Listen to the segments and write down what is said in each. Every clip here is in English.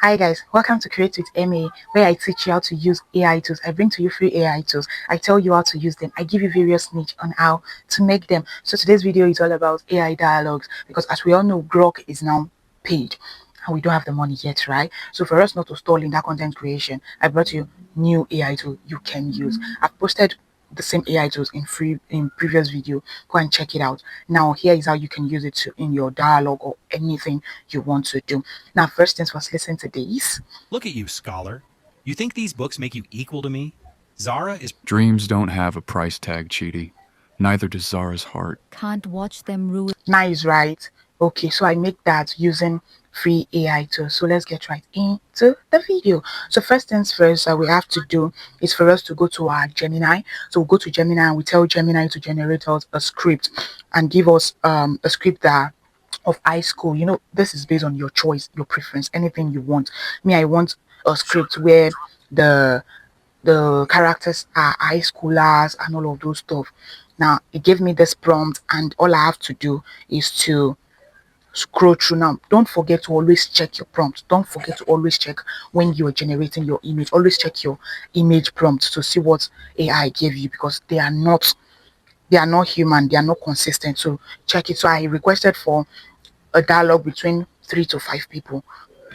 Hi guys, welcome to Create with MA, where I teach you how to use AI tools. I bring to you free AI tools. I tell you how to use them. I give you various niche on how to make them. So today's video is all about AI dialogues because as we all know, Grok is now paid and we don't have the money yet, right? So for us not to stall in that content creation, I brought you new AI tool you can use. I've posted the same AI tools in previous video. Go and check it out. Now here is how you can use it in your dialogue or anything you want to do. Now first things first, listen to these. Look at you, scholar. You think these books make you equal to me? Zara is... Dreams don't have a price tag, Cheaty. Neither does Zara's heart. Can't watch them ruin. Nice, right? Okay, so I make that using free AI tools. So let's get right into the video. So first things first, we have to do is for us to go to our Gemini. So we'll go to Gemini and we tell Gemini to generate us a script and give us a script that of high school. You know, this is based on your choice, your preference, anything you want. Me, I want a script where the characters are high schoolers and all of those stuff. Now it gave me this prompt and all I have to do is to scroll through. Now don't forget to always check your prompt. Don't forget to always check when you're generating your image. Always check your image prompt to see what AI gave you because they are not human, they are not consistent. So check it. So I requested for a dialogue between 3 to 5 people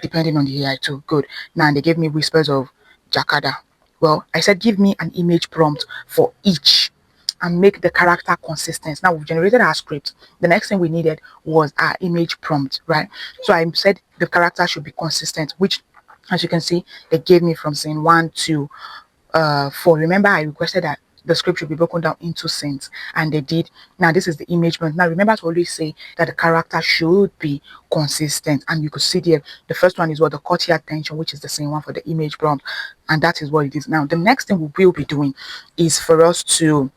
depending on the AI tool. Good. Now they gave me whispers of Jakada. Well, I said give me an image prompt for each and make the character consistent. Now we've generated our script. The next thing we needed was our image prompt, right? So I said the character should be consistent, which as you can see, they gave me from scene 1 to 4. Remember, I requested that the script should be broken down into scenes and they did. Now this is the image prompt. Now remember to always say that the character should be consistent, and you could see there the first one is what the caught your attention, which is the same one for the image prompt, and that is what it is. Now the next thing we will be doing is for us to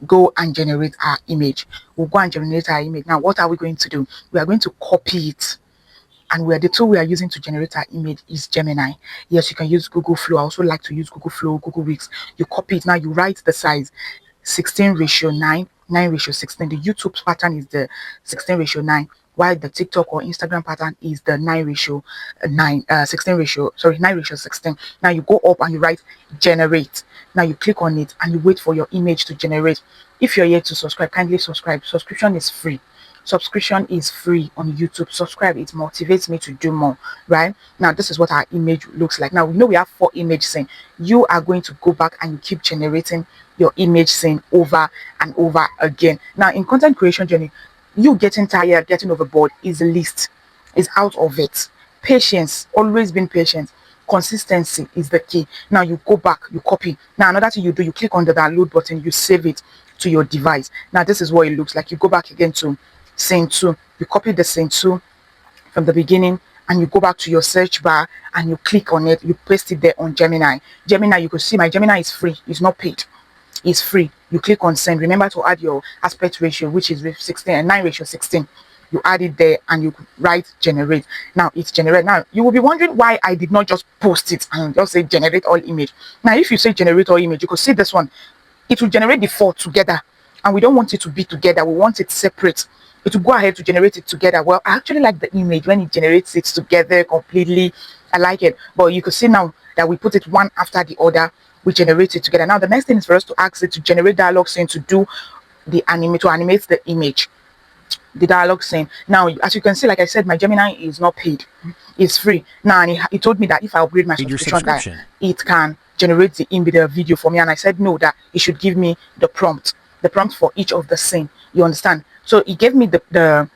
go and generate our image. We'll go and generate our image. Now what are we going to do? We are going to copy it, and the tool we are using to generate our image is Gemini. Yes, you can use Google Flow. I also like to use Google Flow, Google Wix. You copy it. Now you write the size 16:9, 9:16. The YouTube pattern is the 16:9, while the TikTok or Instagram pattern is the 9:16. Now you go up and you write generate. Now you click on it and you wait for your image to generate. If you're yet to subscribe, kindly subscribe. Subscription is free. Subscription is free on YouTube. Subscribe, it motivates me to do more. Right now, this is what our image looks like. Now we know we have 4 image scene. You are going to go back and you keep generating your image scene over and over again. Now in content creation journey, you getting tired, getting overboard is out of it. Patience, always been patient. Consistency is the key. Now you go back, you copy. Now another thing you do, you click on the download button, you save it to your device. Now this is what it looks like. You go back again to scene 2, you copy the scene 2 from the beginning and you go back to your search bar and you click on it, you paste it there on Gemini. You could see my Gemini is free, it's not paid, it's free. You click on send. Remember to add your aspect ratio, which is 16 and 9:16. You add it there and you write generate. Now it's generate. Now you will be wondering why I did not just post it and just say generate all image. Now if you say generate all image, you could see this one, it will generate the 4 together, and we don't want it to be together, we want it separate. It will go ahead to generate it together. Well, I actually like the image when it generates it together completely. I like it. But you can see now that we put it one after the other, we generate it together. Now the next thing is for us to ask it to generate dialogue scene to do the animate, to animate the image, the dialogue scene. Now as you can see, like I said, my Gemini is not paid, it's free. Now and it told me that if I upgrade my subscription, that it can generate the video for me, and I said no, that it should give me the prompt for each of the scene. You understand? So it gave me the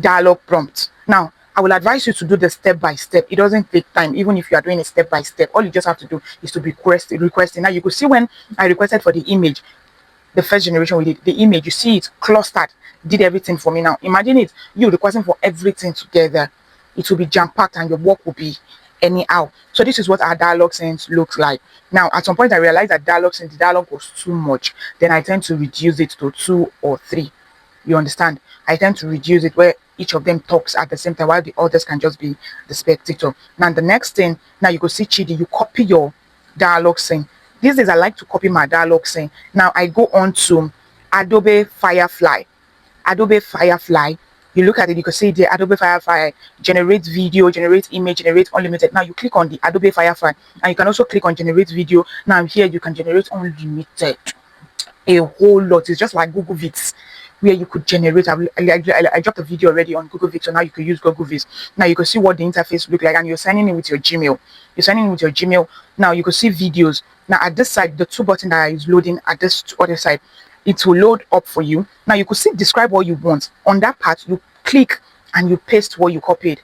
dialogue prompt. Now I will advise you to do the step by step. It doesn't take time. Even if you are doing it step by step, all you just have to do is to be requesting. Now you could see when I requested for the image, the first generation we did the image, you see it clustered, did everything for me. Now imagine it, you requesting for everything together, it will be jam-packed and your work will be anyhow. So this is what our dialogue sense looks like. Now at some point I realized that the dialogue was too much. Then I tend to reduce it to 2 or 3. You understand? I tend to reduce it where each of them talks at the same time while the others can just be the spectator. Now the next thing, now you go see Chidi, you copy your dialogue scene. These days I like to copy my dialogue scene. Now I go on to Adobe Firefly. You look at it, you can see the Adobe Firefly, generate video, generate image, generate unlimited. Now you click on the Adobe Firefly and you can also click on generate video. Now here you can generate unlimited, a whole lot. It's just like Google Vids, where you could generate. I dropped a video already on Google Vids, so now you can use Google Vids. Now you can see what the interface look like, and you're signing in with your Gmail. You're signing in with your Gmail. Now you can see videos. Now at this side, the two button that is loading at this other side, it will load up for you. Now you could see describe what you want. On that part, you click and you paste what you copied.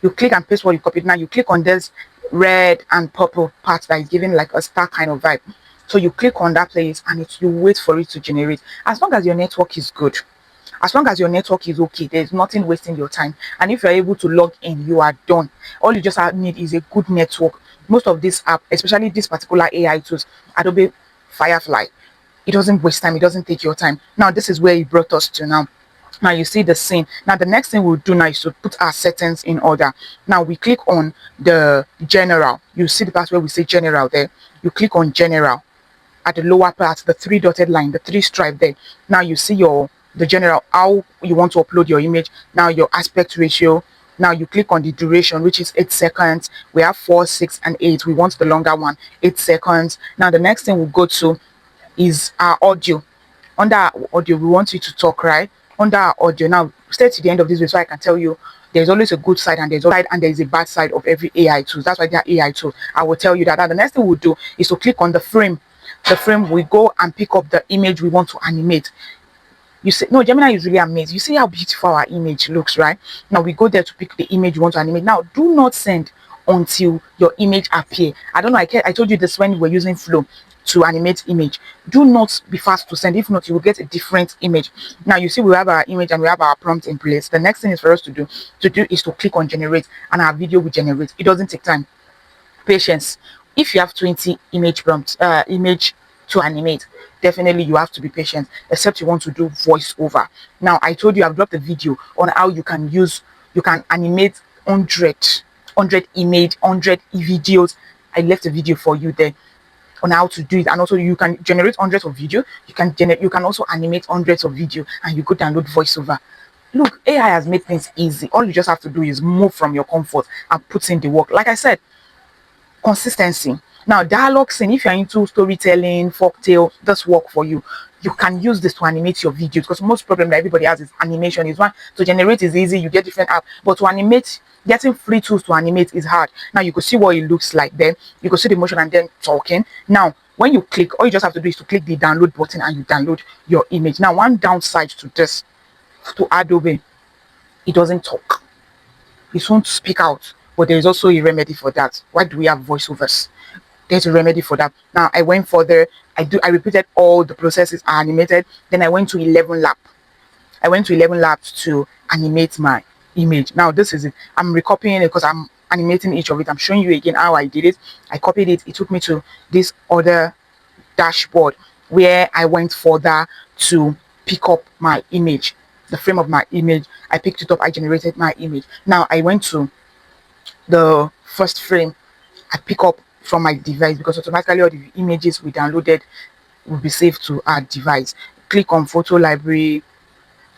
You click and paste what you copied. Now you click on this red and purple part that is giving like a star kind of vibe. So you click on that place and you wait for it to generate. As long as your network is good, as long as your network is okay, there's nothing wasting your time. And if you're able to log in, you are done. All you just need is a good network. Most of this app, especially this particular AI tools, Adobe Firefly, it doesn't waste time, it doesn't take your time. Now this is where it brought us to now. Now you see the scene. Now the next thing we'll do now is to put our settings in order. Now we click on the general. You see the part where we say general there. You click on general. At the lower part, the three dotted line, the three stripe there. Now you see the general, how you want to upload your image. Now your aspect ratio. Now you click on the duration, which is 8 seconds. We have 4, 6, and 8. We want the longer one, 8 seconds. Now the next thing we'll go to is our audio. Under our audio, we want you to talk, right? Under our audio. Now stay to the end of this video so I can tell you there's always a good side and there's a bad side of every AI tool. That's why they are AI tools. I will tell you that. Now the next thing we'll do is to click on the frame. The frame, we go and pick up the image we want to animate. You see, no, Gemini is really amazing. You see how beautiful our image looks, right? Now we go there to pick the image you want to animate. Now do not send until your image appear. I don't know, I told you this when we were using Flow to animate image. Do not be fast to send. If not, you will get a different image. Now you see we have our image and we have our prompt in place. The next thing is for us to do is to click on generate and our video will generate. It doesn't take time. Patience. If you have 20 image prompts, image to animate, definitely you have to be patient, except you want to do voiceover. Now I told you I've dropped a video on how you can animate 100 image, 100 videos. I left a video for you there on how to do it, and also you can generate hundreds of video. You can also animate hundreds of video, and you go download voiceover. Look, AI has made things easy. All you just have to do is move from your comfort and put in the work. Like I said, consistency. Now dialogue scene, if you're into storytelling, folktale, this work for you. You can use this to animate your videos, because most problem that everybody has is animation. Is one, to generate is easy, you get different app, but to animate, getting free tools to animate is hard. Now you can see what it looks like there. You can see the motion and then talking. Now when you click, all you just have to do is to click the download button and you download your image. Now one downside to this, to Adobe, it doesn't talk, it won't speak out. But there is also a remedy for that. Why do we have voiceovers? There's a remedy for that. Now I went further. I repeated all the processes I animated. Then I went to 11 Lab. I went to 11 Labs to animate my image. Now this is it. I'm recopying it because I'm animating each of it. I'm showing you again how I did it. I copied it. It took me to this other dashboard where I went further to pick up my image, the frame of my image. I picked it up. I generated my image. Now I went to the first frame. I pick up from my device, because automatically all the images we downloaded will be saved to our device. Click on photo library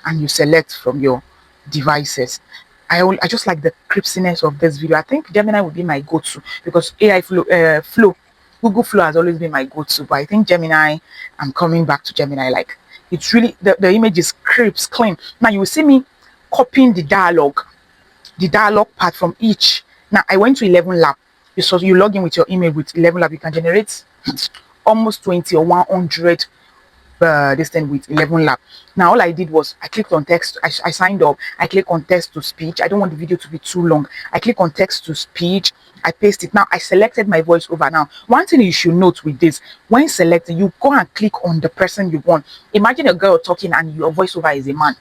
and you select from your devices. I just like the crispness of this video. I think Gemini will be my go-to, because AI Flow, Google Flow has always been my go-to, but I think Gemini, I'm coming back to Gemini. Like, it's really, the image is crisp, clean. Now you will see me copying the dialogue part from each. Now I went to 11 Lab. So you log in with your email with 11 Lab, you can generate almost 20 or 100 this thing with 11 Lab. Now all I did was I clicked on text. I signed up. I click on text to speech. I don't want the video to be too long. I click on text to speech. I paste it. Now I selected my voiceover. Now one thing you should note with this, when selecting, you go and click on the person you want. Imagine a girl talking and your voiceover is a man.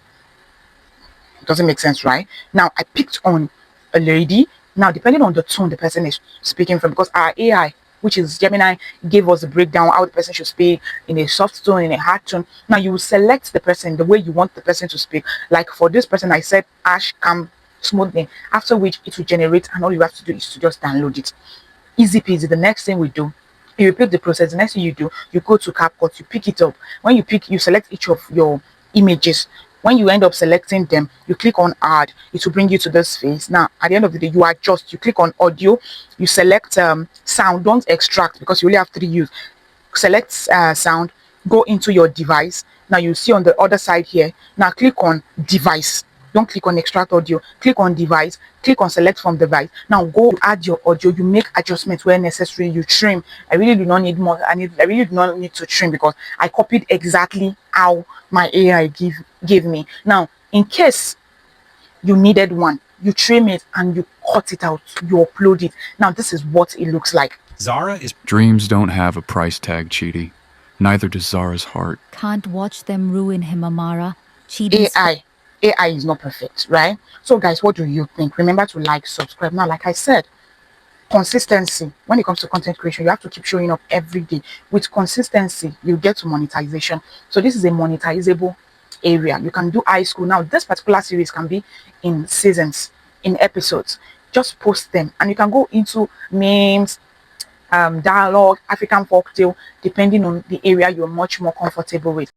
It doesn't make sense, right? Now I picked on a lady. Now, depending on the tone the person is speaking from, because our AI, which is Gemini, gave us a breakdown how the person should speak, in a soft tone, in a hard tone. Now, you will select the person the way you want the person to speak. Like for this person, I said ash, calm, smoothing. After which it will generate, and all you have to do is to just download it. Easy peasy. The next thing we do, you repeat the process. The next thing you do, you go to CapCut, you pick it up. When you select each of your images. When you end up selecting them, you click on add, it will bring you to this phase. Now at the end of the day, you adjust, you click on audio, you select sound, don't extract because you only have 3 use. Select sound, go into your device. Now you see on the other side here, now click on device, don't click on extract audio, click on device, click on select from device. Now go add your audio, you make adjustments where necessary, you trim. I really do not need more, I really do not need to trim because I copied exactly how my AI gave me. Now in case you needed one, you trim it and you cut it out, you upload it. Now this is what it looks like. Zara is Dreams don't have a price tag, Chidi. Neither does Zara's heart. Can't watch them ruin him, Amara. Chidi's AI is not perfect, right? So guys, what do you think? Remember to like, subscribe. Now like I said, consistency. When it comes to content creation, you have to keep showing up every day. With consistency, you get to monetization. So this is a monetizable area. You can do high school. Now this particular series can be in seasons, in episodes. Just post them and you can go into memes, dialogue, African folktale, depending on the area you're much more comfortable with.